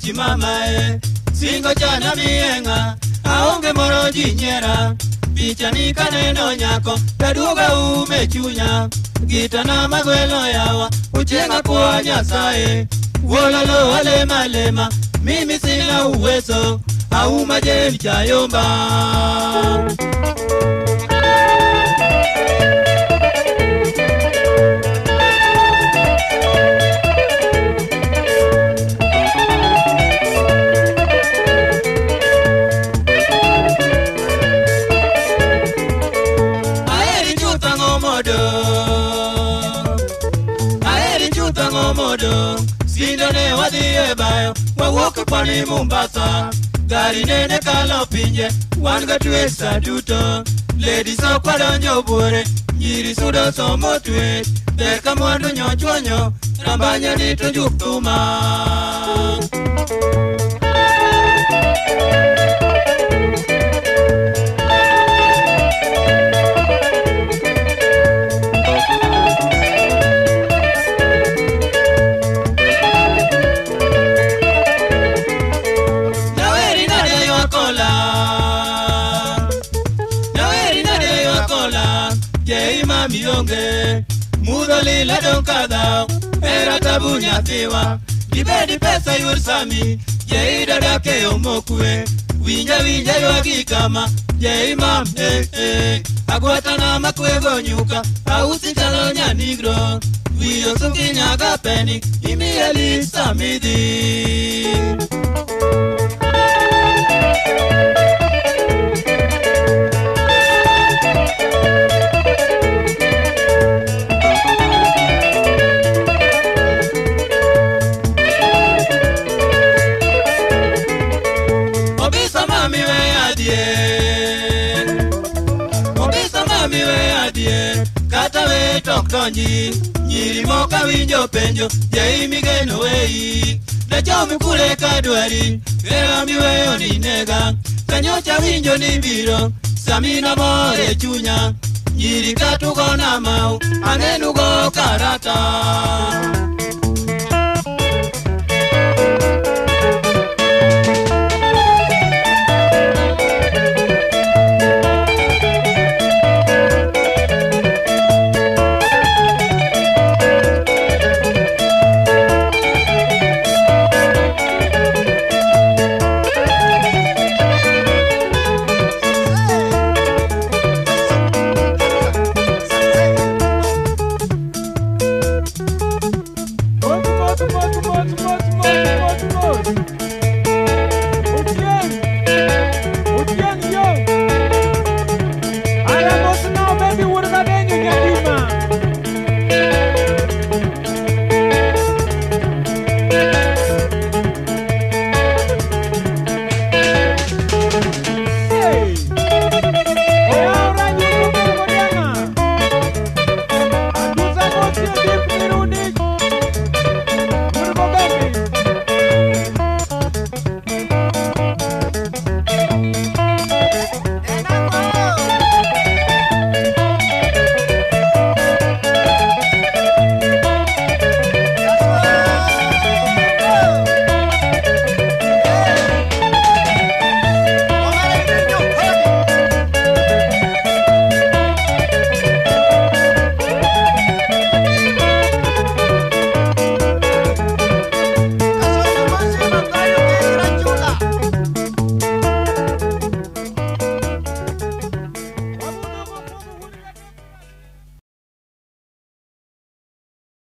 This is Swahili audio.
chi mamae singo chana mienga aonge moro jinyera picha ni kaneno nyako taduoga umechunya gitana magwelo yawa uchenga kwa Nyasaye wolalo wale malema mimi sina uwezo au majeli chayomba Sindone wadhiye bayo wawuok pani Mombasa gari nene kalo pinje wanga twesa duto ladies okwadonjo buore nyiri sudo somo twet deka mwandu nyochwonyo rambanya ni to juktuma mionge mudo lila don kada era tabu nyathiwa dibedi pesa yursami je idada ke omokwe winja yogi kama je imam agwata na makwego nyuka ausi chalo nyanigro wiyo suki nyaga peni imieli samidi kata we tok donji nyiri moka winjo penjo je imigeno wei da chomi kule kadwari era miweyo ni nega kanyocha winjo ni biro samina more chunya nyiri katugona mau anenugo karata